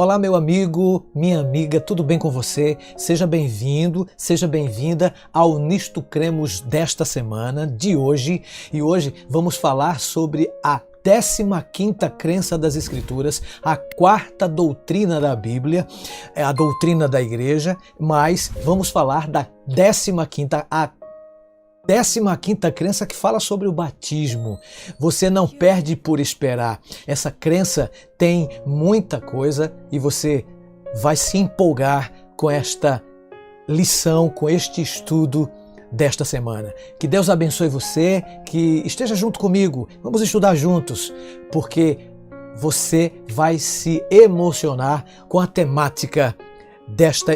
Olá, meu amigo, minha amiga, tudo bem com você? Seja bem-vindo, seja bem-vinda ao Nisto Cremos desta semana, de hoje. E hoje vamos falar sobre a 15ª crença das Escrituras, a 4ª doutrina da Bíblia, a doutrina da Igreja, mas vamos falar da 15ª, a 15ª crença que fala sobre o batismo. Você não perde por esperar. Essa crença tem muita coisa e você vai se empolgar com esta lição, com este estudo desta semana. Que Deus abençoe você, que esteja junto comigo. Vamos estudar juntos, porque você vai se emocionar com a temática desta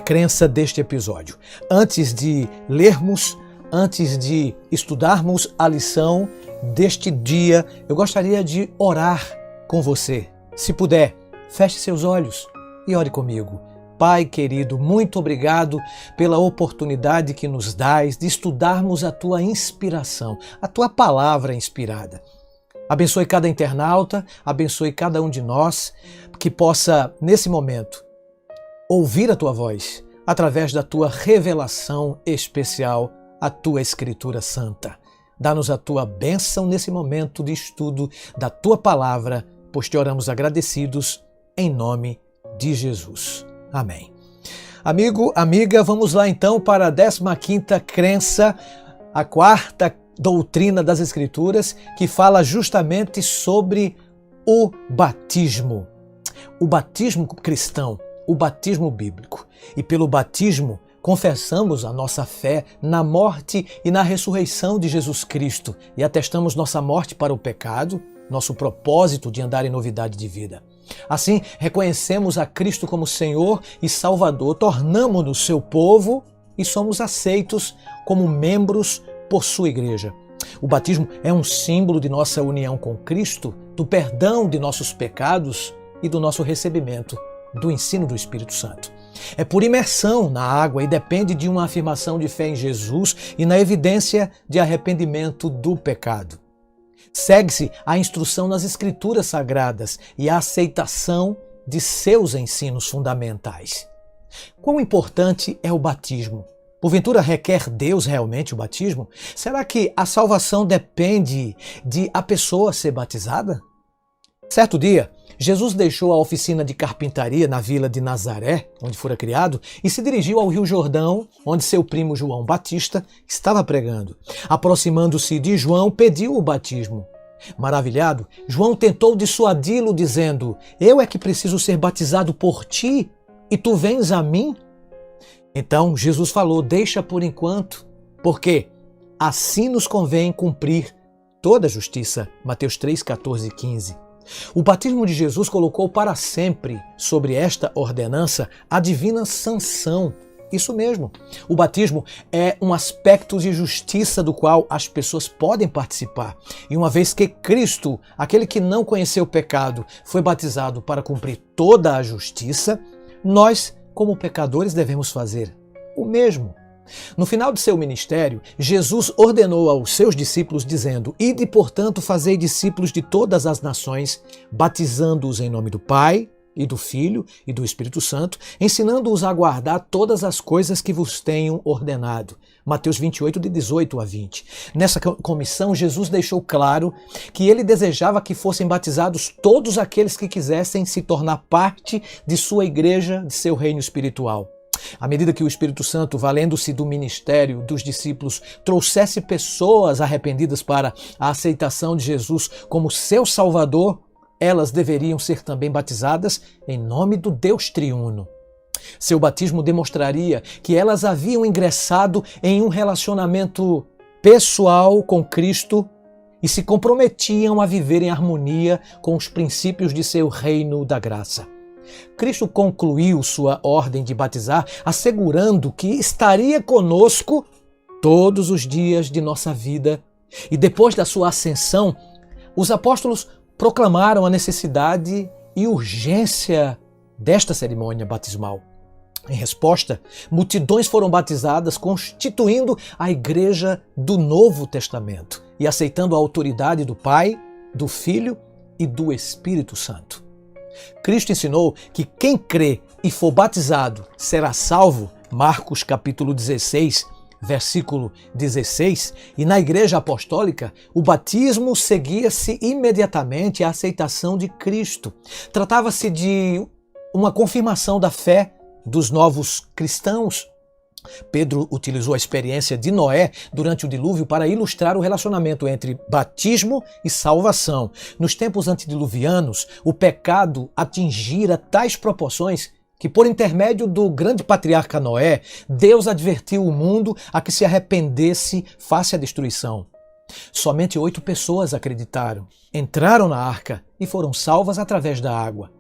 crença deste episódio. Antes de lermos, antes de estudarmos a lição deste dia, eu gostaria de orar com você. Se puder, feche seus olhos e ore comigo. Pai querido, muito obrigado pela oportunidade que nos dás de estudarmos a Tua inspiração, a Tua palavra inspirada. Abençoe cada internauta, abençoe cada um de nós, que possa, nesse momento, ouvir a Tua voz através da Tua revelação especial, a Tua Escritura Santa. Dá-nos a Tua bênção nesse momento de estudo da Tua Palavra, pois te oramos agradecidos em nome de Jesus. Amém. Amigo, amiga, vamos lá então para a 15ª crença, a 4ª doutrina das Escrituras, que fala justamente sobre o batismo. O batismo cristão, o batismo bíblico. E pelo batismo, confessamos a nossa fé na morte e na ressurreição de Jesus Cristo e atestamos nossa morte para o pecado, nosso propósito de andar em novidade de vida. Assim, reconhecemos a Cristo como Senhor e Salvador, tornamo-nos seu povo e somos aceitos como membros por sua igreja. O batismo é um símbolo de nossa união com Cristo, do perdão de nossos pecados e do nosso recebimento do ensino do Espírito Santo. É por imersão na água e depende de uma afirmação de fé em Jesus e na evidência de arrependimento do pecado. Segue-se a instrução nas Escrituras Sagradas e a aceitação de seus ensinos fundamentais. Quão importante é o batismo? Porventura requer Deus realmente o batismo? Será que a salvação depende de a pessoa ser batizada? Certo dia, Jesus deixou a oficina de carpintaria na vila de Nazaré, onde fora criado, e se dirigiu ao Rio Jordão, onde seu primo João Batista estava pregando. Aproximando-se de João, pediu o batismo. Maravilhado, João tentou dissuadi-lo, dizendo: "Eu é que preciso ser batizado por ti, e tu vens a mim?" Então Jesus falou: "Deixa por enquanto, porque assim nos convém cumprir toda a justiça." Mateus 3, 14 e 15. O batismo de Jesus colocou para sempre sobre esta ordenança a divina sanção. Isso mesmo. O batismo é um aspecto de justiça do qual as pessoas podem participar. E uma vez que Cristo, aquele que não conheceu o pecado, foi batizado para cumprir toda a justiça, nós, como pecadores, devemos fazer o mesmo. No final de seu ministério, Jesus ordenou aos seus discípulos dizendo: "Ide, portanto, fazei discípulos de todas as nações, batizando-os em nome do Pai, e do Filho e do Espírito Santo, ensinando-os a guardar todas as coisas que vos tenho ordenado." Mateus 28, de 18 a 20. Nessa comissão, Jesus deixou claro que ele desejava que fossem batizados todos aqueles que quisessem se tornar parte de sua igreja, de seu reino espiritual. À medida que o Espírito Santo, valendo-se do ministério dos discípulos, trouxesse pessoas arrependidas para a aceitação de Jesus como seu Salvador, elas deveriam ser também batizadas em nome do Deus triuno. Seu batismo demonstraria que elas haviam ingressado em um relacionamento pessoal com Cristo e se comprometiam a viver em harmonia com os princípios de seu reino da graça. Cristo concluiu sua ordem de batizar, assegurando que estaria conosco todos os dias de nossa vida. E depois da sua ascensão, os apóstolos proclamaram a necessidade e urgência desta cerimônia batismal. Em resposta, multidões foram batizadas, constituindo a Igreja do Novo Testamento e aceitando a autoridade do Pai, do Filho e do Espírito Santo. Cristo ensinou que quem crê e for batizado será salvo, Marcos capítulo 16, versículo 16, e na Igreja Apostólica, o batismo seguia-se imediatamente à aceitação de Cristo. Tratava-se de uma confirmação da fé dos novos cristãos. Pedro utilizou a experiência de Noé durante o dilúvio para ilustrar o relacionamento entre batismo e salvação. Nos tempos antediluvianos, o pecado atingira tais proporções que, por intermédio do grande patriarca Noé, Deus advertiu o mundo a que se arrependesse face à destruição. Somente 8 pessoas acreditaram, entraram na arca e foram salvas através da água.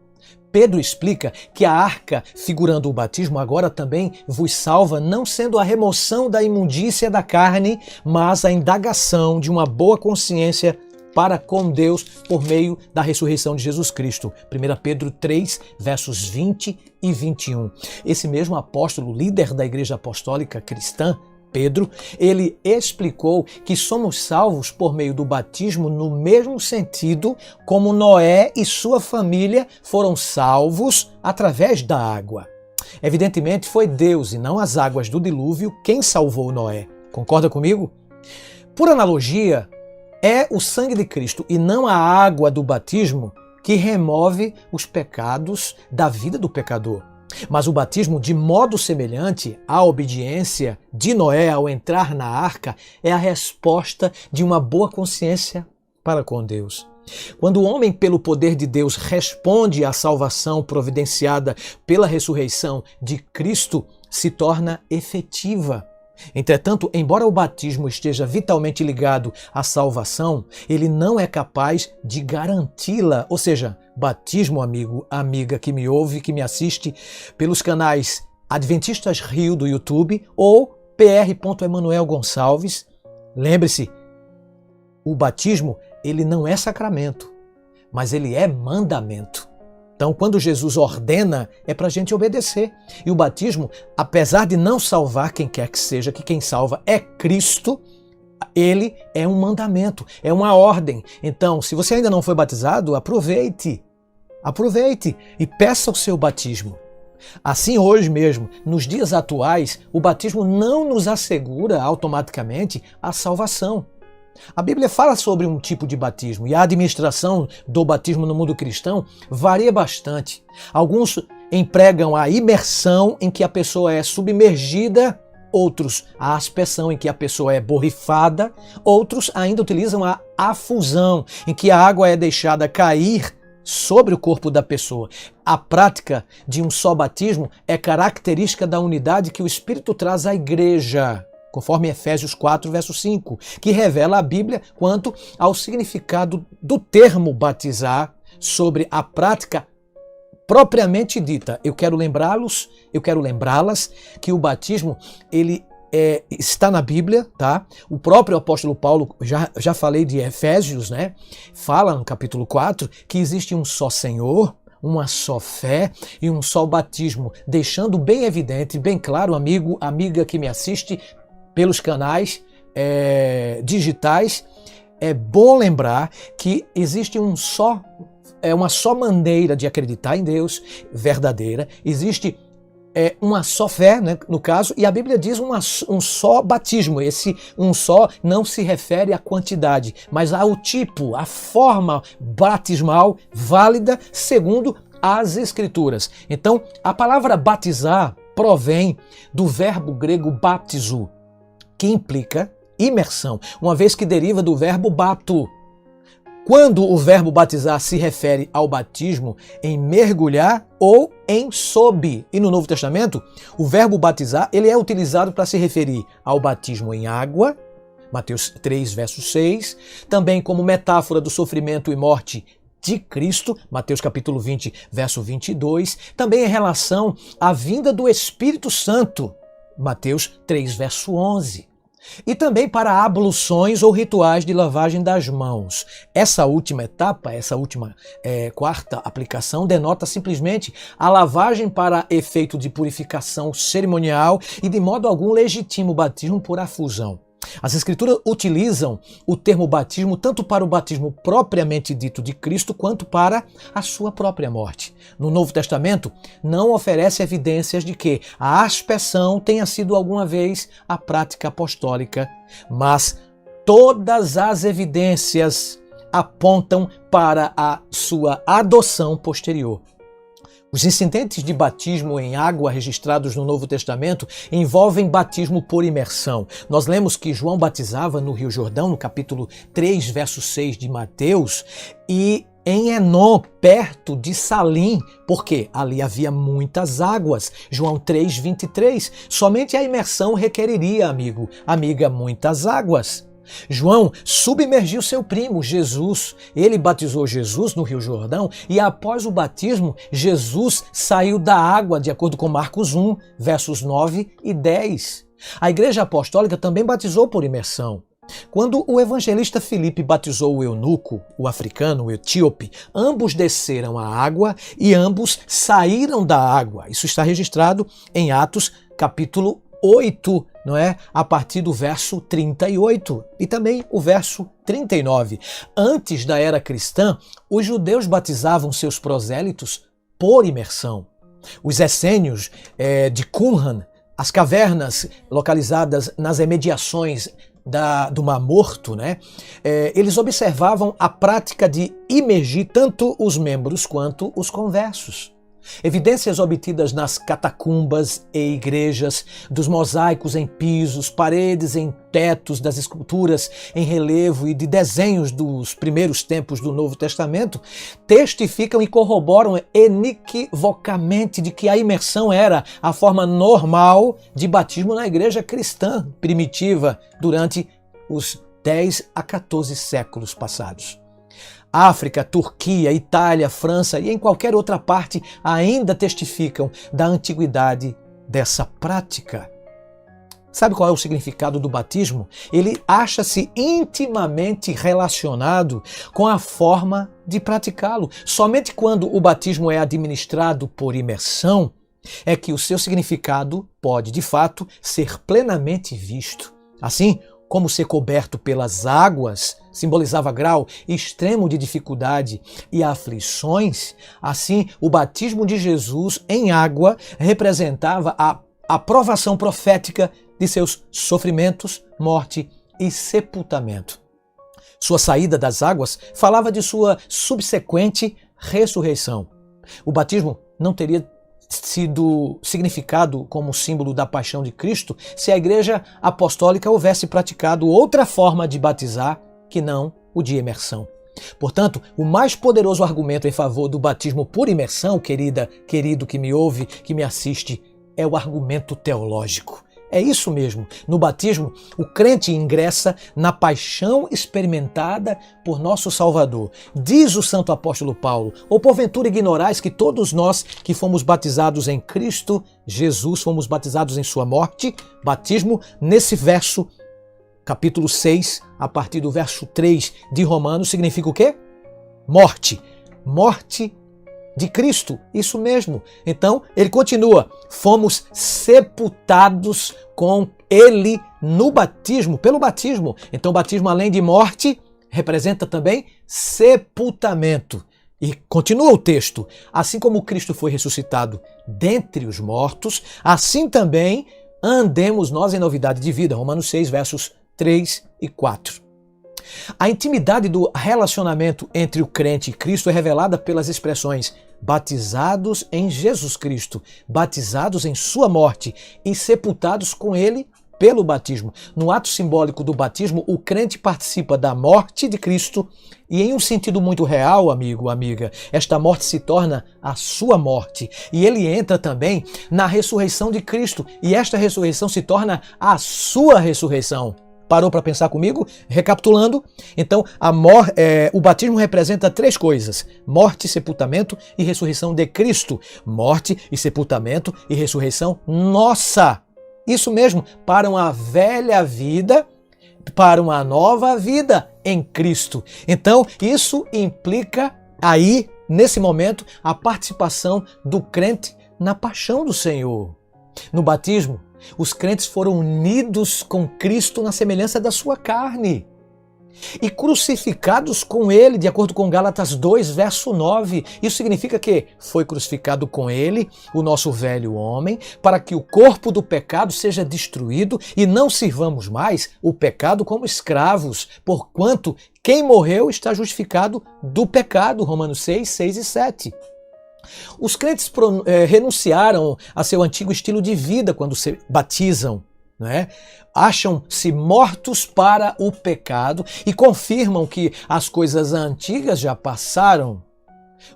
Pedro explica que a arca, figurando o batismo, agora também vos salva, não sendo a remoção da imundícia da carne, mas a indagação de uma boa consciência para com Deus por meio da ressurreição de Jesus Cristo. 1 Pedro 3, versos 20 e 21. Esse mesmo apóstolo, líder da Igreja Apostólica Cristã, Pedro, ele explicou que somos salvos por meio do batismo no mesmo sentido como Noé e sua família foram salvos através da água. Evidentemente foi Deus e não as águas do dilúvio quem salvou Noé. Concorda comigo? Por analogia, é o sangue de Cristo e não a água do batismo que remove os pecados da vida do pecador. Mas o batismo, de modo semelhante à obediência de Noé ao entrar na arca, é a resposta de uma boa consciência para com Deus. Quando o homem, pelo poder de Deus, responde à salvação providenciada pela ressurreição de Cristo, se torna efetiva. Entretanto, embora o batismo esteja vitalmente ligado à salvação, ele não é capaz de garanti-la. Ou seja, batismo, amigo, amiga que me ouve, que me assiste pelos canais Adventistas Rio do YouTube ou Pr. Emanuel Gonçalves. Lembre-se, o batismo, ele não é sacramento, mas ele é mandamento. Então, quando Jesus ordena, é para a gente obedecer. E o batismo, apesar de não salvar quem quer que seja, que quem salva é Cristo, ele é um mandamento, é uma ordem. Então, se você ainda não foi batizado, aproveite e peça o seu batismo. Assim, hoje mesmo, nos dias atuais, o batismo não nos assegura automaticamente a salvação. A Bíblia fala sobre um tipo de batismo e a administração do batismo no mundo cristão varia bastante. Alguns empregam a imersão, em que a pessoa é submergida, outros a aspersão, em que a pessoa é borrifada, outros ainda utilizam a afusão, em que a água é deixada cair sobre o corpo da pessoa. A prática de um só batismo é característica da unidade que o Espírito traz à igreja, conforme Efésios 4, verso 5, que revela a Bíblia quanto ao significado do termo batizar sobre a prática propriamente dita. Eu quero lembrá-las que o batismo, ele está na Bíblia, tá? O próprio apóstolo Paulo, já falei de Efésios, né? Fala no capítulo 4 que existe um só Senhor, uma só fé e um só batismo, deixando bem evidente, bem claro, amigo, amiga que me assiste pelos canais digitais, é bom lembrar que existe uma só maneira de acreditar em Deus verdadeira, existe uma só fé, né, no caso, e a Bíblia diz um só batismo. Esse um só não se refere à quantidade, mas ao tipo, à forma batismal válida segundo as Escrituras. Então, a palavra batizar provém do verbo grego baptizo, que implica imersão, uma vez que deriva do verbo bapto. Quando o verbo batizar se refere ao batismo em mergulhar ou em sob. E no Novo Testamento, o verbo batizar ele é utilizado para se referir ao batismo em água, Mateus 3, verso 6, também como metáfora do sofrimento e morte de Cristo, Mateus capítulo 20, verso 22, também em relação à vinda do Espírito Santo, Mateus 3, verso 11. E também para abluções ou rituais de lavagem das mãos. Essa última etapa, quarta aplicação, denota simplesmente a lavagem para efeito de purificação cerimonial e de modo algum legitima o batismo por afusão. As Escrituras utilizam o termo batismo tanto para o batismo propriamente dito de Cristo, quanto para a sua própria morte. No Novo Testamento, não oferece evidências de que a aspersão tenha sido alguma vez a prática apostólica, mas todas as evidências apontam para a sua adoção posterior. Os incidentes de batismo em água registrados no Novo Testamento envolvem batismo por imersão. Nós lemos que João batizava no Rio Jordão, no capítulo 3, verso 6 de Mateus, e em Enom, perto de Salim, porque ali havia muitas águas. João 3, 23. Somente a imersão requeriria, amiga, muitas águas. João submergiu seu primo, Jesus. Ele batizou Jesus no Rio Jordão e após o batismo, Jesus saiu da água, de acordo com Marcos 1, versos 9 e 10. A Igreja Apostólica também batizou por imersão. Quando o evangelista Filipe batizou o eunuco, o africano, o etíope, ambos desceram à água e ambos saíram da água. Isso está registrado em Atos, capítulo 8, não é? A partir do verso 38 e também o verso 39. Antes da era cristã, os judeus batizavam seus prosélitos por imersão. Os essênios de Qumran, as cavernas localizadas nas imediações do Mar Morto, né? Eles observavam a prática de imergir tanto os membros quanto os conversos. Evidências obtidas nas catacumbas e igrejas, dos mosaicos em pisos, paredes em tetos, das esculturas em relevo e de desenhos dos primeiros tempos do Novo Testamento testificam e corroboram inequivocamente de que a imersão era a forma normal de batismo na igreja cristã primitiva durante os 10 a 14 séculos passados. África, Turquia, Itália, França e em qualquer outra parte ainda testificam da antiguidade dessa prática. Sabe qual é o significado do batismo? Ele acha-se intimamente relacionado com a forma de praticá-lo. Somente quando o batismo é administrado por imersão é que o seu significado pode, de fato, ser plenamente visto. Assim, como ser coberto pelas águas simbolizava grau extremo de dificuldade e aflições, assim o batismo de Jesus em água representava a aprovação profética de seus sofrimentos, morte e sepultamento. Sua saída das águas falava de sua subsequente ressurreição. O batismo não teria sido significado como símbolo da paixão de Cristo se a Igreja Apostólica houvesse praticado outra forma de batizar que não o de imersão. Portanto, o mais poderoso argumento em favor do batismo por imersão, querido que me ouve, que me assiste, é o argumento teológico. É isso mesmo. No batismo, o crente ingressa na paixão experimentada por nosso Salvador. Diz o santo apóstolo Paulo: ou porventura ignorais que todos nós que fomos batizados em Cristo Jesus, fomos batizados em sua morte? Batismo, nesse verso, capítulo 6, a partir do verso 3 de Romanos, significa o quê? Morte. Morte de Cristo, isso mesmo. Então, ele continua: fomos sepultados com ele no batismo, pelo batismo. Então, o batismo, além de morte, representa também sepultamento. E continua o texto: assim como Cristo foi ressuscitado dentre os mortos, assim também andemos nós em novidade de vida. Romanos 6, versos 3 e 4. A intimidade do relacionamento entre o crente e Cristo é revelada pelas expressões batizados em Jesus Cristo, batizados em sua morte e sepultados com ele pelo batismo. No ato simbólico do batismo, o crente participa da morte de Cristo e, em um sentido muito real, amigo, amiga, esta morte se torna a sua morte e ele entra também na ressurreição de Cristo e esta ressurreição se torna a sua ressurreição. Parou para pensar comigo? Recapitulando, então o batismo representa três coisas: morte, sepultamento e ressurreição de Cristo. Morte e sepultamento e ressurreição nossa. Isso mesmo, para uma velha vida, para uma nova vida em Cristo. Então, isso implica aí, nesse momento, a participação do crente na paixão do Senhor. No batismo, Os crentes foram unidos com Cristo na semelhança da sua carne e crucificados com Ele, de acordo com Gálatas 2, verso 9. Isso significa que foi crucificado com Ele, o nosso velho homem, para que o corpo do pecado seja destruído e não sirvamos mais o pecado como escravos, porquanto quem morreu está justificado do pecado. Romanos 6, 6 e 7. Os crentes renunciaram a seu antigo estilo de vida quando se batizam, não é? Acham-se mortos para o pecado e confirmam que as coisas antigas já passaram.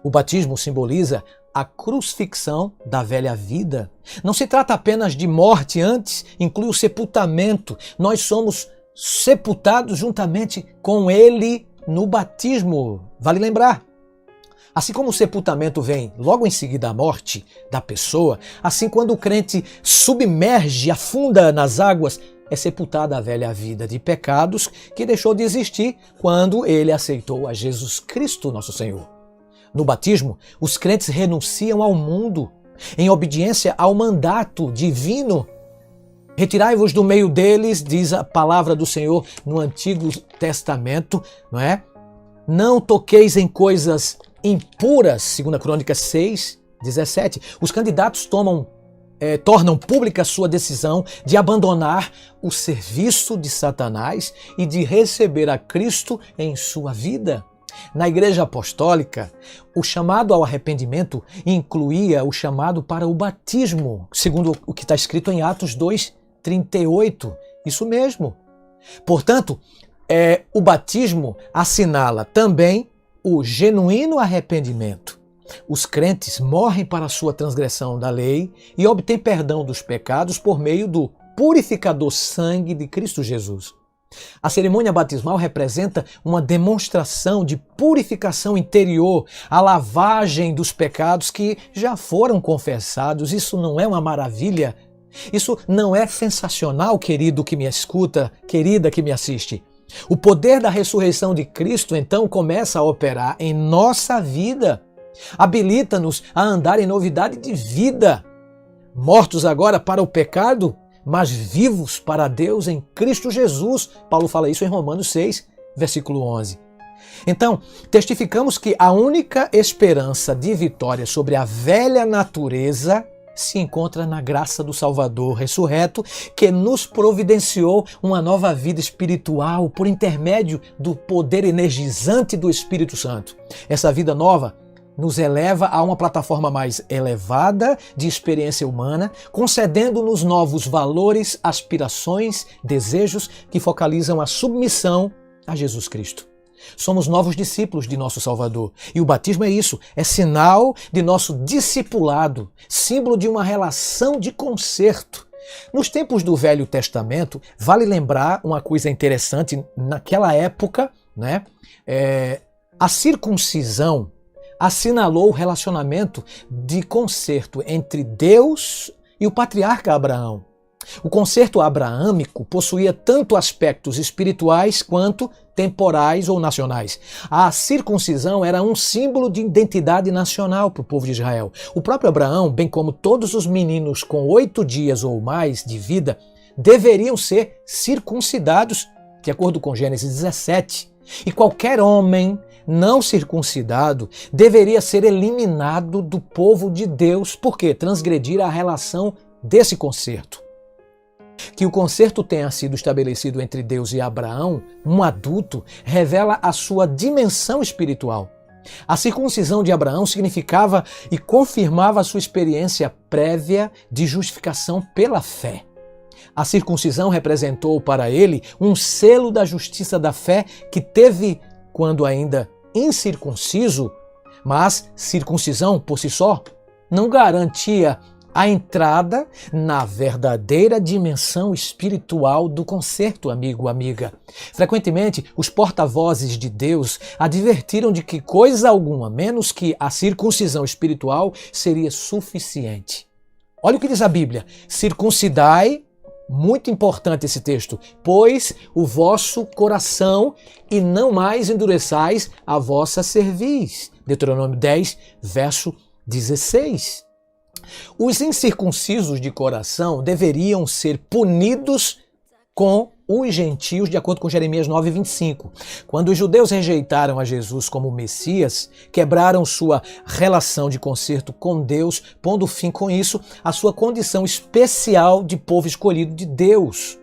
O batismo simboliza a crucifixão da velha vida. Não se trata apenas de morte, antes inclui o sepultamento. Nós somos sepultados juntamente com Ele no batismo. Vale lembrar. Assim como o sepultamento vem logo em seguida à morte da pessoa, assim quando o crente submerge, afunda nas águas, é sepultada a velha vida de pecados que deixou de existir quando ele aceitou a Jesus Cristo, nosso Senhor. No batismo, os crentes renunciam ao mundo em obediência ao mandato divino. Retirai-vos do meio deles, diz a palavra do Senhor no Antigo Testamento, não é? Não toqueis em coisas impuras, 2 Crônicas 6, 17. Os candidatos tornam pública a sua decisão de abandonar o serviço de Satanás e de receber a Cristo em sua vida. Na Igreja Apostólica, o chamado ao arrependimento incluía o chamado para o batismo, segundo o que está escrito em Atos 2, 38. Isso mesmo. Portanto, o batismo assinala também o genuíno arrependimento. Os crentes morrem para a sua transgressão da lei e obtêm perdão dos pecados por meio do purificador sangue de Cristo Jesus. A cerimônia batismal representa uma demonstração de purificação interior, a lavagem dos pecados que já foram confessados. Isso não é uma maravilha? Isso não é sensacional, querido que me escuta, querida que me assiste? O poder da ressurreição de Cristo, então, começa a operar em nossa vida. Habilita-nos a andar em novidade de vida. Mortos agora para o pecado, mas vivos para Deus em Cristo Jesus. Paulo fala isso em Romanos 6, versículo 11. Então, testificamos que a única esperança de vitória sobre a velha natureza se encontra na graça do Salvador ressurreto, que nos providenciou uma nova vida espiritual por intermédio do poder energizante do Espírito Santo. Essa vida nova nos eleva a uma plataforma mais elevada de experiência humana, concedendo-nos novos valores, aspirações, desejos que focalizam a submissão a Jesus Cristo. Somos novos discípulos de nosso Salvador. E o batismo é isso, é sinal de nosso discipulado, símbolo de uma relação de conserto. Nos tempos do Velho Testamento, vale lembrar uma coisa interessante, naquela época, né, a circuncisão assinalou o relacionamento de conserto entre Deus e o patriarca Abraão. O concerto abraâmico possuía tanto aspectos espirituais quanto temporais ou nacionais. A circuncisão era um símbolo de identidade nacional para o povo de Israel. O próprio Abraão, bem como todos os meninos com 8 dias ou mais de vida, deveriam ser circuncidados, de acordo com Gênesis 17. E qualquer homem não circuncidado deveria ser eliminado do povo de Deus, porque transgredir a relação desse concerto. Que o concerto tenha sido estabelecido entre Deus e Abraão, um adulto, revela a sua dimensão espiritual. A circuncisão de Abraão significava e confirmava a sua experiência prévia de justificação pela fé. A circuncisão representou para ele um selo da justiça da fé que teve quando ainda incircunciso, mas circuncisão por si só não garantia a entrada na verdadeira dimensão espiritual do concerto, amigo, amiga. Frequentemente, os porta-vozes de Deus advertiram de que coisa alguma, menos que a circuncisão espiritual, seria suficiente. Olha o que diz a Bíblia: circuncidai, muito importante esse texto, pois o vosso coração e não mais endureçais a vossa cerviz. Deuteronômio 10, verso 16. Os incircuncisos de coração deveriam ser punidos com os gentios, de acordo com Jeremias 9:25. Quando os judeus rejeitaram a Jesus como Messias, quebraram sua relação de concerto com Deus, pondo fim com isso à sua condição especial de povo escolhido de Deus.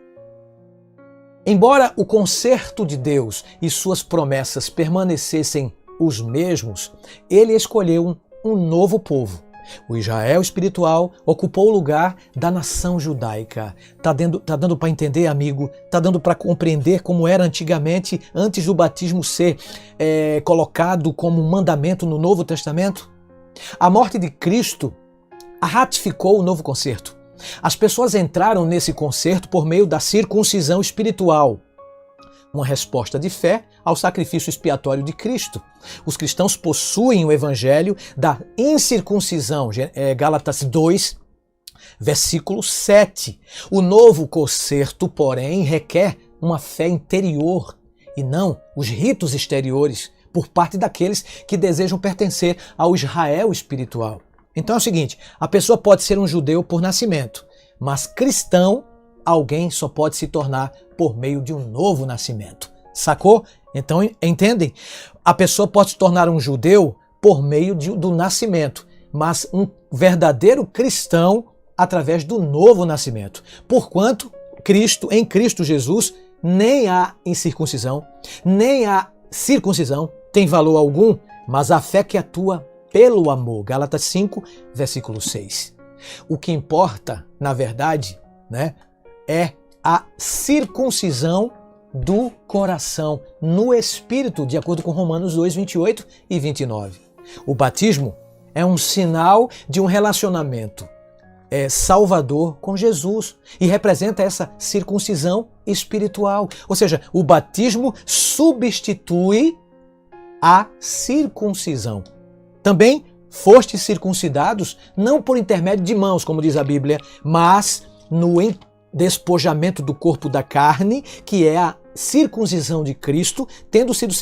Embora o concerto de Deus e suas promessas permanecessem os mesmos, ele escolheu um novo povo. O Israel espiritual ocupou o lugar da nação judaica. Tá dando para entender, amigo? Tá dando para compreender como era antigamente, antes do batismo ser colocado como mandamento no Novo Testamento? A morte de Cristo ratificou o novo concerto. As pessoas entraram nesse concerto por meio da circuncisão espiritual, uma resposta de fé ao sacrifício expiatório de Cristo. Os cristãos possuem o evangelho da incircuncisão, Gálatas 2, versículo 7. O novo concerto, porém, requer uma fé interior e não os ritos exteriores por parte daqueles que desejam pertencer ao Israel espiritual. Então é o seguinte, a pessoa pode ser um judeu por nascimento, mas cristão alguém só pode se tornar por meio de um novo nascimento. Sacou? Então, entendem? A pessoa pode se tornar um judeu por meio do nascimento, mas um verdadeiro cristão através do novo nascimento. Porquanto, em Cristo Jesus, nem a incircuncisão, nem a circuncisão tem valor algum, mas a fé que atua pelo amor. Gálatas 5, versículo 6. O que importa, na verdade, é a circuncisão do coração no Espírito, de acordo com Romanos 2, 28 e 29. O batismo é um sinal de um relacionamento salvador com Jesus e representa essa circuncisão espiritual. Ou seja, o batismo substitui a circuncisão. Também fostes circuncidados não por intermédio de mãos, como diz a Bíblia, mas no despojamento do corpo da carne, que é a circuncisão de Cristo, tendo sido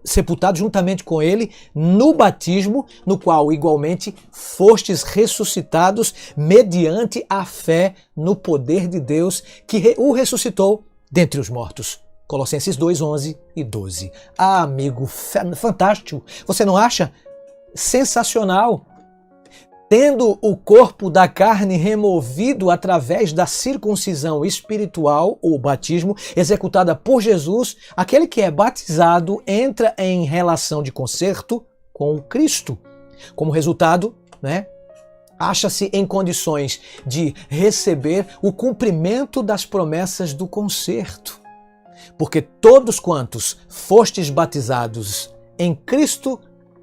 sepultado juntamente com ele no batismo, no qual igualmente fostes ressuscitados mediante a fé no poder de Deus que o ressuscitou dentre os mortos. Colossenses 2, 11 e 12. Ah, amigo, fantástico! Você não acha? Sensacional! Tendo o corpo da carne removido através da circuncisão espiritual, ou batismo, executada por Jesus, aquele que é batizado entra em relação de concerto com Cristo. Como resultado, acha-se em condições de receber o cumprimento das promessas do concerto. Porque todos quantos fostes batizados em Cristo,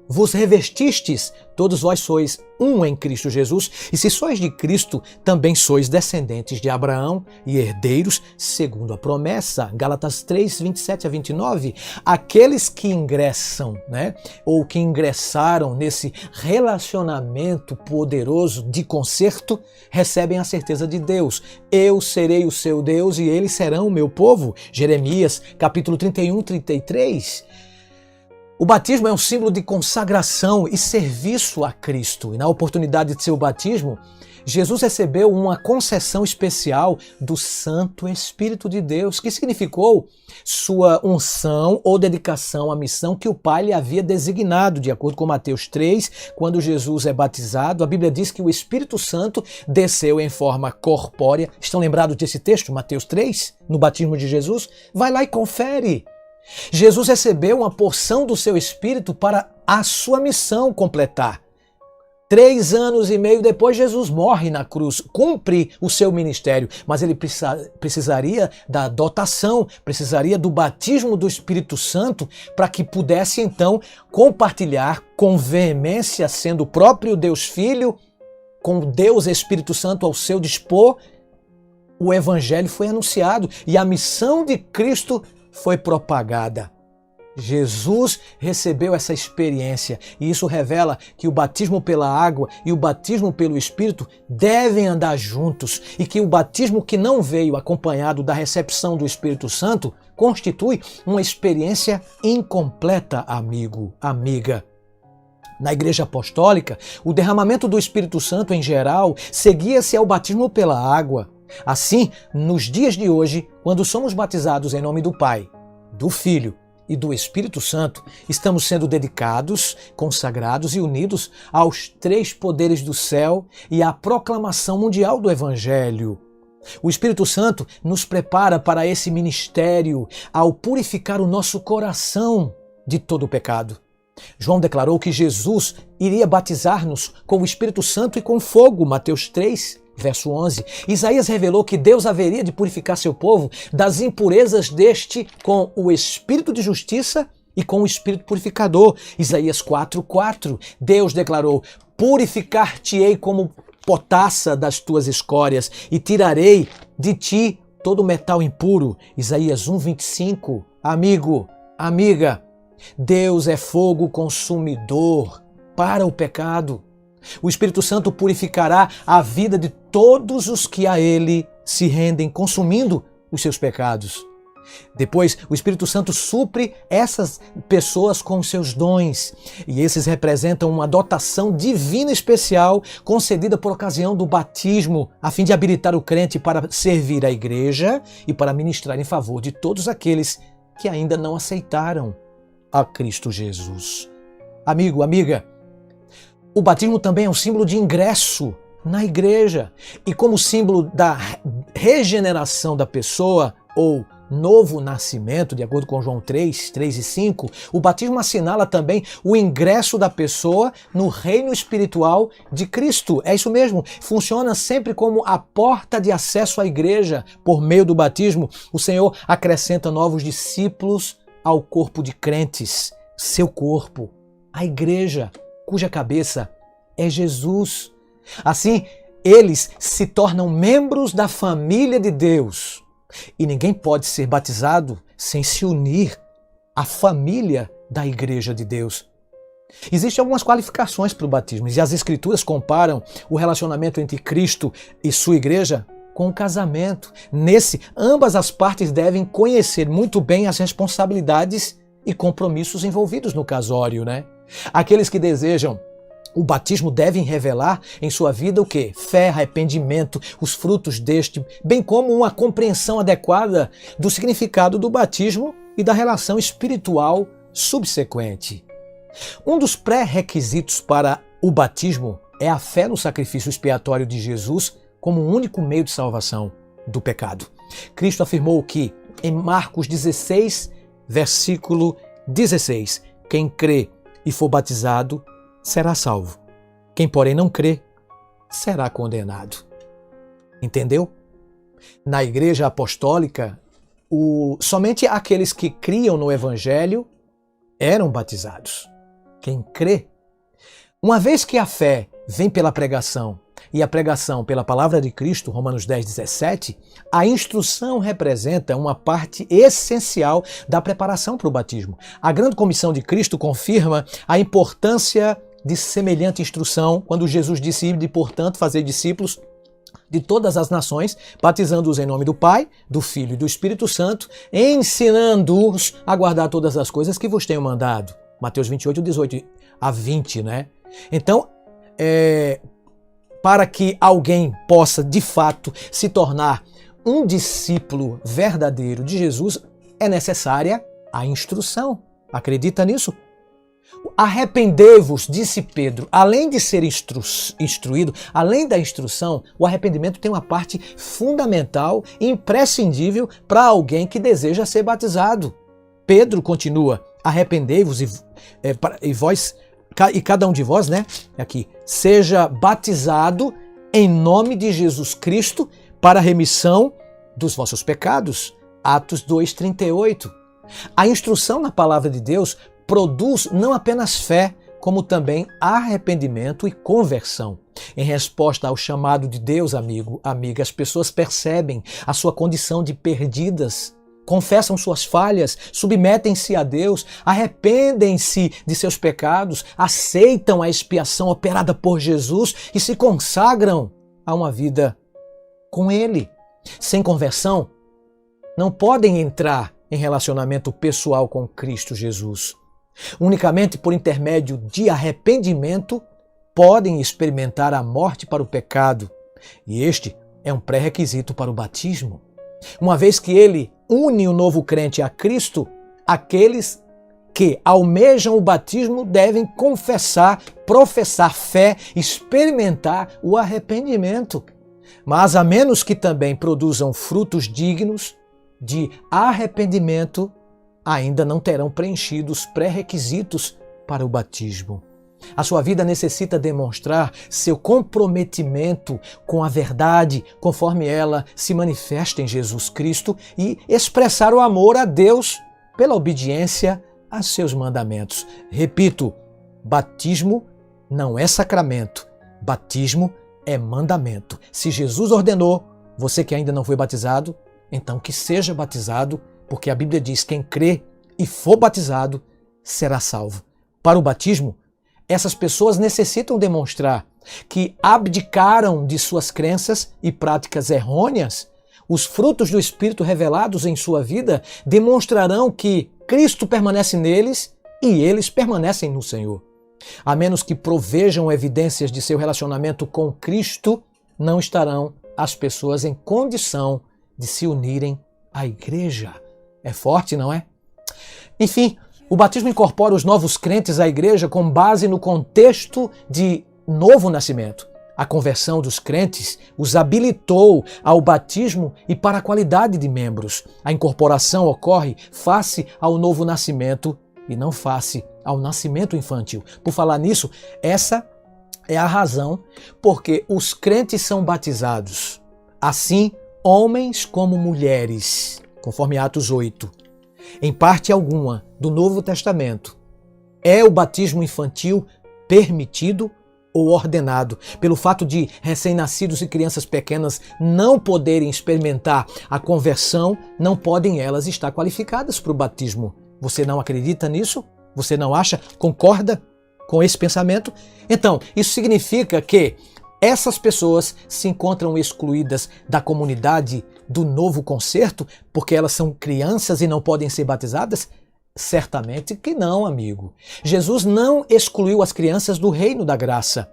vos revestistes, todos vós sois um em Cristo Jesus, e se sois de Cristo, também sois descendentes de Abraão e herdeiros segundo a promessa. Gálatas 3, 27 a 29. Aqueles que ingressam, ou que ingressaram nesse relacionamento poderoso de concerto, recebem a certeza de Deus. Eu serei o seu Deus e eles serão o meu povo. Jeremias, capítulo 31, 33. O batismo é um símbolo de consagração e serviço a Cristo. E na oportunidade de seu batismo, Jesus recebeu uma concessão especial do Santo Espírito de Deus, que significou sua unção ou dedicação à missão que o Pai lhe havia designado. De acordo com Mateus 3, quando Jesus é batizado, a Bíblia diz que o Espírito Santo desceu em forma corpórea. Estão lembrados desse texto, Mateus 3, no batismo de Jesus? Vai lá e confere. Jesus recebeu uma porção do seu Espírito para a sua missão completar. 3 anos e meio depois, Jesus morre na cruz, cumpre o seu ministério, mas ele precisaria da dotação, precisaria do batismo do Espírito Santo para que pudesse então compartilhar com veemência, sendo o próprio Deus Filho, com Deus Espírito Santo ao seu dispor. O Evangelho foi anunciado e a missão de Cristo foi propagada. Jesus recebeu essa experiência e isso revela que o batismo pela água e o batismo pelo Espírito devem andar juntos e que o batismo que não veio acompanhado da recepção do Espírito Santo constitui uma experiência incompleta, amigo, amiga. Na Igreja Apostólica, o derramamento do Espírito Santo em geral seguia-se ao batismo pela água. Assim, nos dias de hoje, quando somos batizados em nome do Pai, do Filho e do Espírito Santo, estamos sendo dedicados, consagrados e unidos aos três poderes do céu e à proclamação mundial do Evangelho. O Espírito Santo nos prepara para esse ministério ao purificar o nosso coração de todo o pecado. João declarou que Jesus iria batizar-nos com o Espírito Santo e com fogo, Mateus 3, verso 11. Isaías revelou que Deus haveria de purificar seu povo das impurezas deste com o Espírito de justiça e com o Espírito purificador. Isaías 4:4. Deus declarou: purificar-te-ei como potassa das tuas escórias e tirarei de ti todo o metal impuro. Isaías 1:25. Amigo, amiga, Deus é fogo consumidor para o pecado. O Espírito Santo purificará a vida de todos os que a Ele se rendem, consumindo os seus pecados. Depois, o Espírito Santo supre essas pessoas com os seus dons, e esses representam uma dotação divina especial concedida por ocasião do batismo, a fim de habilitar o crente para servir a igreja e para ministrar em favor de todos aqueles que ainda não aceitaram a Cristo Jesus. Amigo, amiga, o batismo também é um símbolo de ingresso na igreja, e como símbolo da regeneração da pessoa, ou novo nascimento, de acordo com João 3 e 5, o batismo assinala também o ingresso da pessoa no reino espiritual de Cristo. É isso mesmo, funciona sempre como a porta de acesso à igreja. Por meio do batismo, o Senhor acrescenta novos discípulos ao corpo de crentes, seu corpo, a igreja, cuja cabeça é Jesus. Assim, eles se tornam membros da família de Deus. E ninguém pode ser batizado sem se unir à família da Igreja de Deus. Existem algumas qualificações para o batismo, e as Escrituras comparam o relacionamento entre Cristo e sua igreja com o casamento. Nesse, ambas as partes devem conhecer muito bem as responsabilidades e compromissos envolvidos no casório, né? Aqueles que desejam o batismo devem revelar em sua vida o quê? Fé, arrependimento, os frutos deste, bem como uma compreensão adequada do significado do batismo e da relação espiritual subsequente. Um dos pré-requisitos para o batismo é a fé no sacrifício expiatório de Jesus como o único meio de salvação do pecado. Cristo afirmou que, em Marcos 16, versículo 16, quem crê e for batizado será salvo. Quem, porém, não crê, será condenado. Entendeu? Na Igreja Apostólica, somente aqueles que criam no Evangelho eram batizados. Quem crê. Uma vez que a fé vem pela pregação e a pregação pela palavra de Cristo, Romanos 10, 17, a instrução representa uma parte essencial da preparação para o batismo. A grande comissão de Cristo confirma a importância de semelhante instrução, quando Jesus disse: ide, portanto, fazer discípulos de todas as nações, batizando-os em nome do Pai, do Filho e do Espírito Santo, ensinando-os a guardar todas as coisas que vos tenho mandado. Mateus 28, 18 a 20, né? Então, para que alguém possa, de fato, se tornar um discípulo verdadeiro de Jesus, é necessária a instrução. Acredita nisso? Arrependei-vos, disse Pedro. Além de ser instruído, além da instrução, o arrependimento tem uma parte fundamental e imprescindível para alguém que deseja ser batizado. Pedro continua: arrependei-vos e cada um de vós, né? Aqui, seja batizado em nome de Jesus Cristo para a remissão dos vossos pecados. Atos 2:38. A instrução na palavra de Deus produz não apenas fé, como também arrependimento e conversão. Em resposta ao chamado de Deus, amigo, amiga, as pessoas percebem a sua condição de perdidas, confessam suas falhas, submetem-se a Deus, arrependem-se de seus pecados, aceitam a expiação operada por Jesus e se consagram a uma vida com Ele. Sem conversão, não podem entrar em relacionamento pessoal com Cristo Jesus. Unicamente por intermédio de arrependimento podem experimentar a morte para o pecado. E este é um pré-requisito para o batismo. Uma vez que ele une o novo crente a Cristo, aqueles que almejam o batismo devem confessar, professar fé, experimentar o arrependimento. Mas a menos que também produzam frutos dignos de arrependimento, ainda não terão preenchido os pré-requisitos para o batismo. A sua vida necessita demonstrar seu comprometimento com a verdade, conforme ela se manifesta em Jesus Cristo, e expressar o amor a Deus pela obediência a seus mandamentos. Repito, batismo não é sacramento, batismo é mandamento. Se Jesus ordenou, você que ainda não foi batizado, então que seja batizado, porque a Bíblia diz: quem crê e for batizado será salvo. Para o batismo, essas pessoas necessitam demonstrar que abdicaram de suas crenças e práticas errôneas. Os frutos do Espírito revelados em sua vida demonstrarão que Cristo permanece neles e eles permanecem no Senhor. A menos que provejam evidências de seu relacionamento com Cristo, não estarão as pessoas em condição de se unirem à igreja. É forte, não é? Enfim, o batismo incorpora os novos crentes à igreja com base no contexto de novo nascimento. A conversão dos crentes os habilitou ao batismo e para a qualidade de membros. A incorporação ocorre face ao novo nascimento e não face ao nascimento infantil. Por falar nisso, essa é a razão porque os crentes são batizados. Assim, homens como mulheres, conforme Atos 8. Em parte alguma do Novo Testamento, é o batismo infantil permitido ou ordenado. Pelo fato de recém-nascidos e crianças pequenas não poderem experimentar a conversão, não podem elas estar qualificadas para o batismo. Você não acredita nisso? Você não acha? Concorda com esse pensamento? Então, isso significa que essas pessoas se encontram excluídas da comunidade do novo concerto porque elas são crianças e não podem ser batizadas? Certamente que não, amigo. Jesus não excluiu as crianças do reino da graça.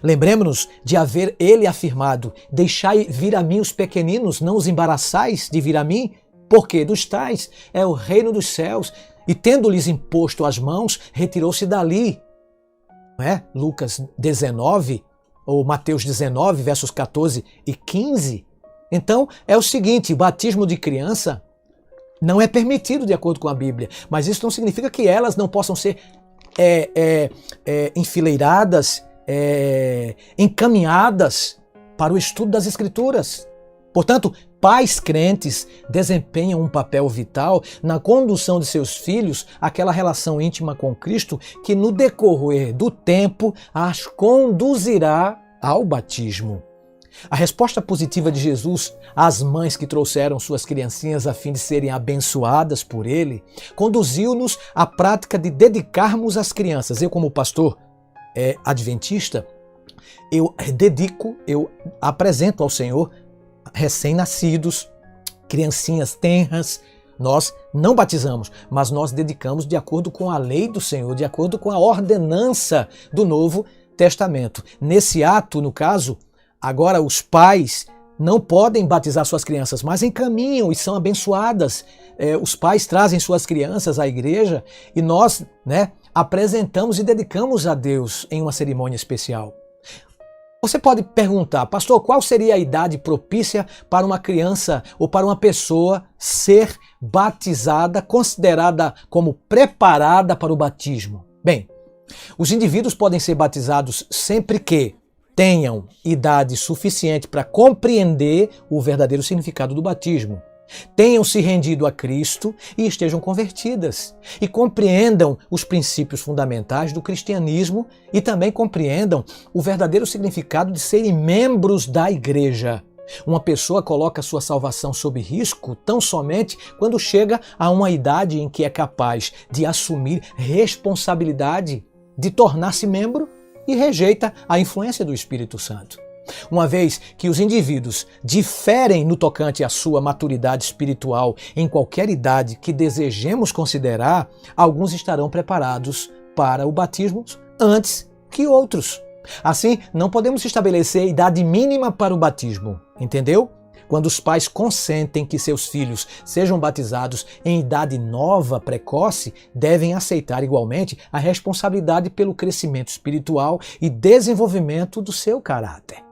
Lembremos-nos de haver ele afirmado: deixai vir a mim os pequeninos, não os embaraçais de vir a mim, porque dos tais é o reino dos céus. E tendo-lhes imposto as mãos, retirou-se dali. Não é? Lucas 19, ou Mateus 19, versos 14 e 15. Então, é o seguinte: batismo de criança não é permitido de acordo com a Bíblia, mas isso não significa que elas não possam ser enfileiradas, encaminhadas para o estudo das Escrituras. Portanto, pais crentes desempenham um papel vital na condução de seus filhos àquela relação íntima com Cristo que no decorrer do tempo as conduzirá ao batismo. A resposta positiva de Jesus às mães que trouxeram suas criancinhas a fim de serem abençoadas por ele conduziu-nos à prática de dedicarmos as crianças. Eu, como pastor adventista, eu apresento ao Senhor recém-nascidos, criancinhas tenras. Nós não batizamos, mas nós dedicamos de acordo com a lei do Senhor, de acordo com a ordenança do Novo Testamento. Nesse ato, no caso, agora os pais não podem batizar suas crianças, mas encaminham e são abençoadas. Os pais trazem suas crianças à igreja e nós, apresentamos e dedicamos a Deus em uma cerimônia especial. Você pode perguntar: pastor, qual seria a idade propícia para uma criança ou para uma pessoa ser batizada, considerada como preparada para o batismo? Bem, os indivíduos podem ser batizados sempre que tenham idade suficiente para compreender o verdadeiro significado do batismo, tenham se rendido a Cristo e estejam convertidas, e compreendam os princípios fundamentais do cristianismo e também compreendam o verdadeiro significado de serem membros da igreja. Uma pessoa coloca sua salvação sob risco tão somente quando chega a uma idade em que é capaz de assumir responsabilidade, de tornar-se membro e rejeita a influência do Espírito Santo. uma vez que os indivíduos diferem no tocante à sua maturidade espiritual em qualquer idade que desejemos considerar, alguns estarão preparados para o batismo antes que outros. Assim, não podemos estabelecer idade mínima para o batismo, entendeu? Quando os pais consentem que seus filhos sejam batizados em idade nova, precoce, devem aceitar igualmente a responsabilidade pelo crescimento espiritual e desenvolvimento do seu caráter.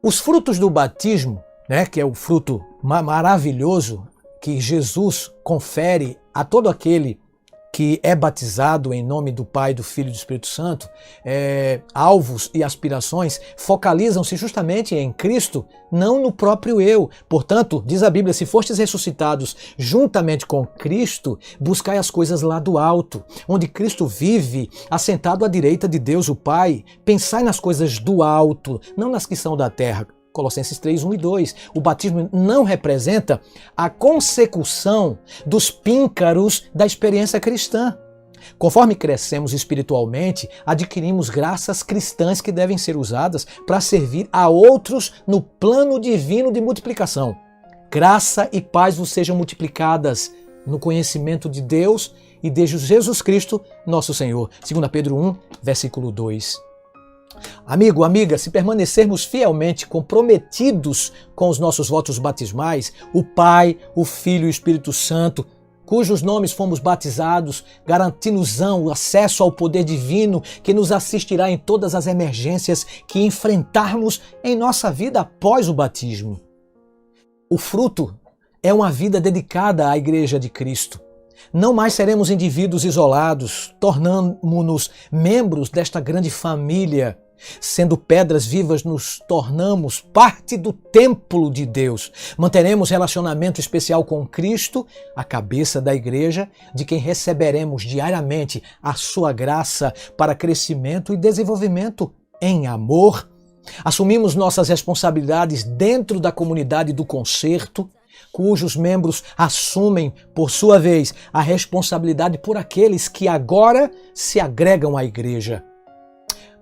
Os frutos do batismo, que é o fruto maravilhoso que Jesus confere a todo aquele que é batizado em nome do Pai, do Filho e do Espírito Santo, alvos e aspirações focalizam-se justamente em Cristo, não no próprio eu. Portanto, diz a Bíblia, se fostes ressuscitados juntamente com Cristo, buscai as coisas lá do alto, onde Cristo vive, assentado à direita de Deus o Pai. Pensai nas coisas do alto, não nas que são da terra. Colossenses 3, 1 e 2. O batismo não representa a consecução dos píncaros da experiência cristã. Conforme crescemos espiritualmente, adquirimos graças cristãs que devem ser usadas para servir a outros no plano divino de multiplicação. Graça e paz vos sejam multiplicadas no conhecimento de Deus e de Jesus Cristo, nosso Senhor. 2 Pedro 1, versículo 2. Amigo, amiga, se permanecermos fielmente comprometidos com os nossos votos batismais, o Pai, o Filho e o Espírito Santo, cujos nomes fomos batizados, garantir-nos-ão o acesso ao poder divino que nos assistirá em todas as emergências que enfrentarmos em nossa vida após o batismo. O fruto é uma vida dedicada à Igreja de Cristo. Não mais seremos indivíduos isolados, tornamo-nos membros desta grande família. Sendo pedras vivas, nos tornamos parte do templo de Deus. Manteremos relacionamento especial com Cristo, a cabeça da igreja, de quem receberemos diariamente a sua graça para crescimento e desenvolvimento em amor. Assumimos nossas responsabilidades dentro da comunidade do concerto, cujos membros assumem, por sua vez, a responsabilidade por aqueles que agora se agregam à igreja.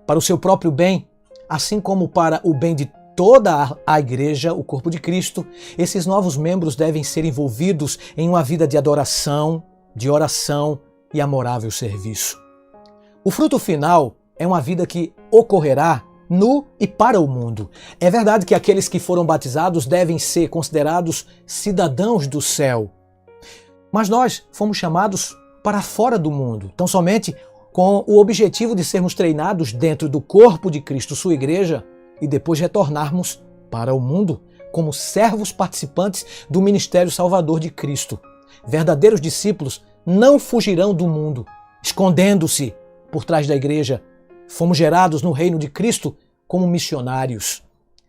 Para o seu próprio bem, assim como para o bem de toda a igreja, o corpo de Cristo, esses novos membros devem ser envolvidos em uma vida de adoração, de oração e amorável serviço. O fruto final é uma vida que ocorrerá no e para o mundo. É verdade que aqueles que foram batizados devem ser considerados cidadãos do céu. Mas nós fomos chamados para fora do mundo, tão somente com o objetivo de sermos treinados dentro do corpo de Cristo, sua igreja, e depois retornarmos para o mundo como servos participantes do ministério salvador de Cristo. Verdadeiros discípulos não fugirão do mundo, escondendo-se por trás da igreja. Fomos gerados no reino de Cristo como missionários.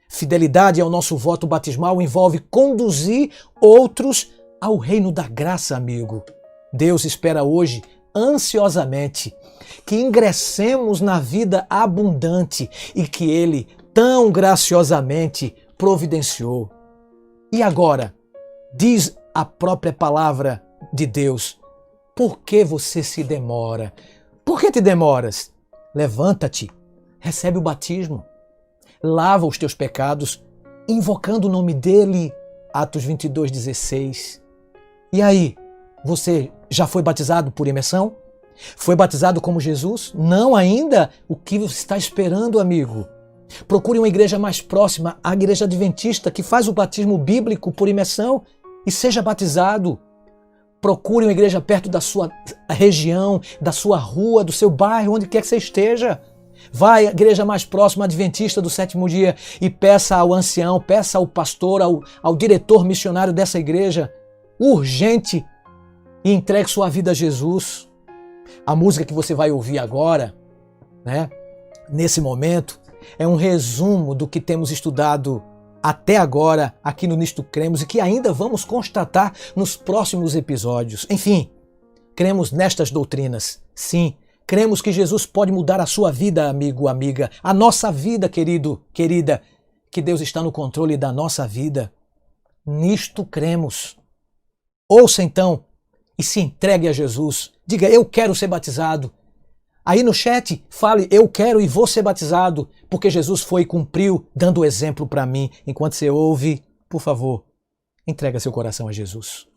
Fidelidade ao nosso voto batismal envolve conduzir outros ao reino da graça, amigo. Deus espera hoje, ansiosamente, que ingressemos na vida abundante e que Ele tão graciosamente providenciou. E agora, diz a própria palavra de Deus, por que você se demora? Por que te demoras? Levanta-te, recebe o batismo, lava os teus pecados, invocando o nome dele, Atos 22:16. E aí, você já foi batizado por imersão? Foi batizado como Jesus? Não ainda? O que você está esperando, amigo? Procure uma igreja mais próxima, a igreja adventista, que faz o batismo bíblico por imersão e seja batizado. Procure uma igreja perto da sua região, da sua rua, do seu bairro, onde quer que você esteja. Vai à igreja mais próxima, adventista do sétimo dia, e peça ao ancião, peça ao pastor, ao diretor missionário dessa igreja, urgente, e entregue sua vida a Jesus. A música que você vai ouvir agora, nesse momento, é um resumo do que temos estudado até agora aqui no Nisto Cremos e que ainda vamos constatar nos próximos episódios. Enfim, cremos nestas doutrinas. Sim, cremos que Jesus pode mudar a sua vida, amigo, amiga, a nossa vida, querido, querida, que Deus está no controle da nossa vida. Nisto cremos. Ouça então e se entregue a Jesus. Diga, eu quero ser batizado. Aí no chat, fale, eu quero e vou ser batizado, porque Jesus foi e cumpriu, dando o exemplo para mim. Enquanto você ouve, por favor, entrega seu coração a Jesus.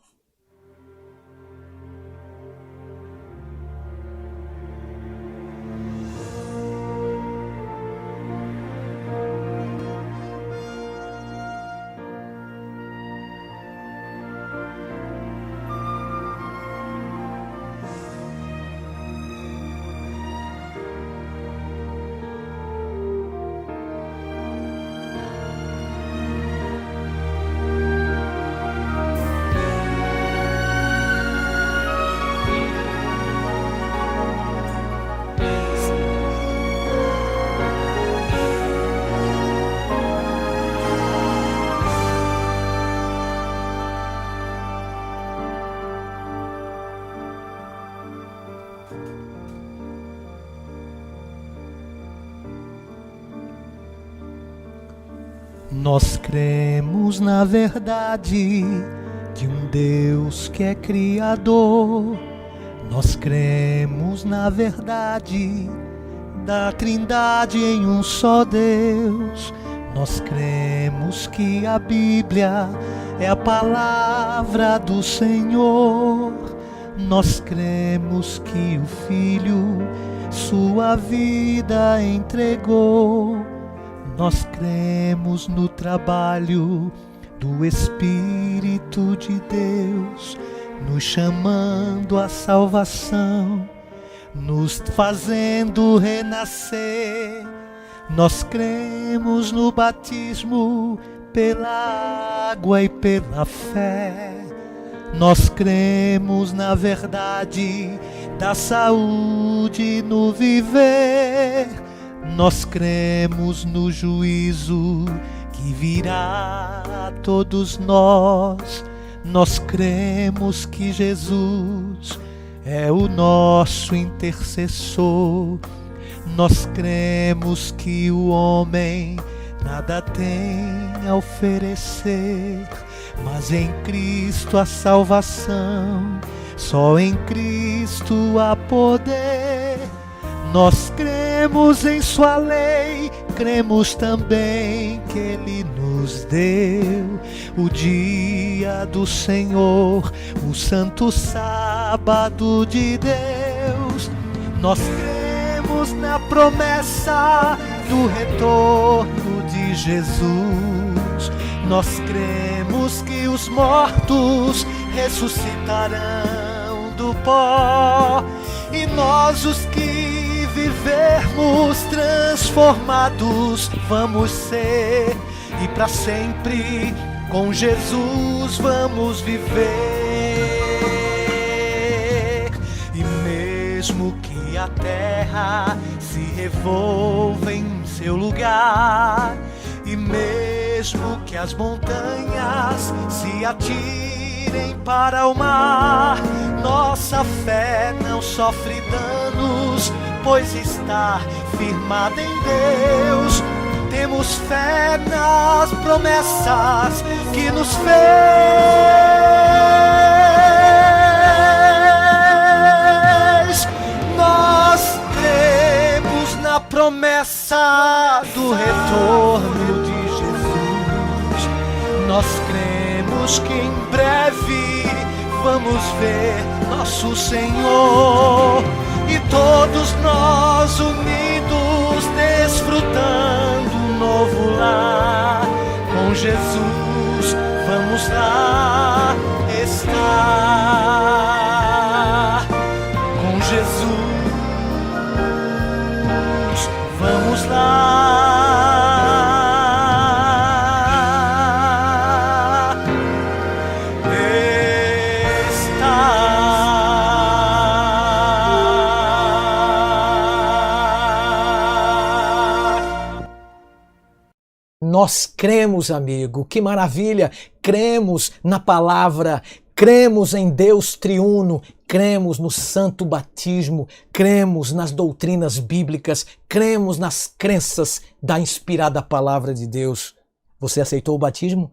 Nós cremos na verdade de um Deus que é Criador. Nós cremos na verdade da Trindade em um só Deus. Nós cremos que a Bíblia é a palavra do Senhor. Nós cremos que o Filho sua vida entregou. Nós cremos no trabalho do Espírito de Deus, nos chamando à salvação, nos fazendo renascer. Nós cremos no batismo pela água e pela fé. Nós cremos na verdade da saúde no viver. Nós cremos no juízo que virá a todos nós. Nós cremos que Jesus é o nosso intercessor. Nós cremos que o homem nada tem a oferecer, mas em Cristo a salvação, só em Cristo há poder. Nós cremos em sua lei, cremos também que Ele nos deu o dia do Senhor, o santo sábado de Deus. Nós cremos na promessa do retorno de Jesus. Nós cremos que os mortos ressuscitarão do pó, e nós os que vivermos transformados vamos ser, e para sempre com Jesus vamos viver. E mesmo que a terra se revolva em seu lugar, e mesmo que as montanhas se atirem para o mar, nossa fé não sofre danos, pois está firmada em Deus. Temos fé nas promessas que nos fez. Nós cremos na promessa do retorno de Jesus. Nós cremos que em breve vamos ver nosso Senhor, e todos nós unidos desfrutando um novo lar. Com Jesus vamos lá estar. Com Jesus vamos lá estar. Nós cremos, amigo, que maravilha! Cremos na palavra, cremos em Deus triuno, cremos no santo batismo, cremos nas doutrinas bíblicas, cremos nas crenças da inspirada palavra de Deus. Você aceitou o batismo?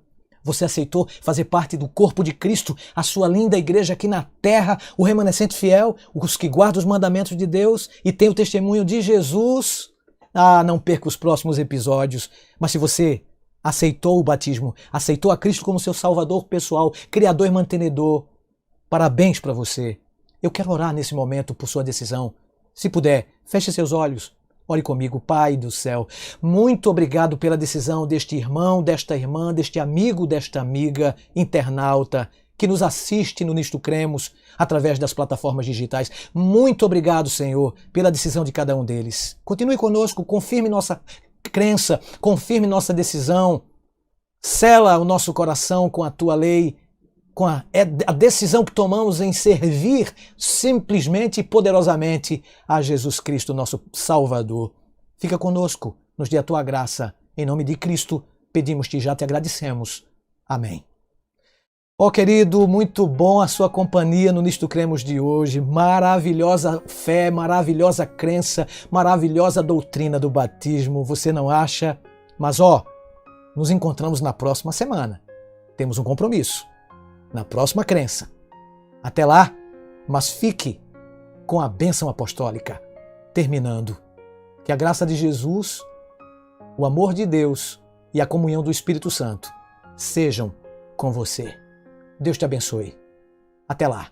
Você aceitou fazer parte do corpo de Cristo, a sua linda igreja aqui na terra, o remanescente fiel, os que guardam os mandamentos de Deus e tem o testemunho de Jesus? Não perca os próximos episódios. Mas se você aceitou o batismo, aceitou a Cristo como seu salvador pessoal, criador e mantenedor, parabéns para você. Eu quero orar nesse momento por sua decisão. Se puder, feche seus olhos. Ore comigo, Pai do céu. Muito obrigado pela decisão deste irmão, desta irmã, deste amigo, desta amiga, internauta, que nos assiste no Nisto Cremos, através das plataformas digitais. Muito obrigado, Senhor, pela decisão de cada um deles. Continue conosco, confirme nossa crença, confirme nossa decisão. Sela o nosso coração com a Tua lei, com a decisão que tomamos em servir simplesmente e poderosamente a Jesus Cristo, nosso Salvador. Fica conosco, nos dê a Tua graça. Em nome de Cristo, pedimos-te e já te agradecemos. Amém. Querido, muito bom a sua companhia no Nisto Cremos de hoje. Maravilhosa fé, maravilhosa crença, maravilhosa doutrina do batismo. Você não acha? Mas nos encontramos na próxima semana. Temos um compromisso. Na próxima crença. Até lá, mas fique com a bênção apostólica. Terminando, que a graça de Jesus, o amor de Deus e a comunhão do Espírito Santo sejam com você. Deus te abençoe. Até lá.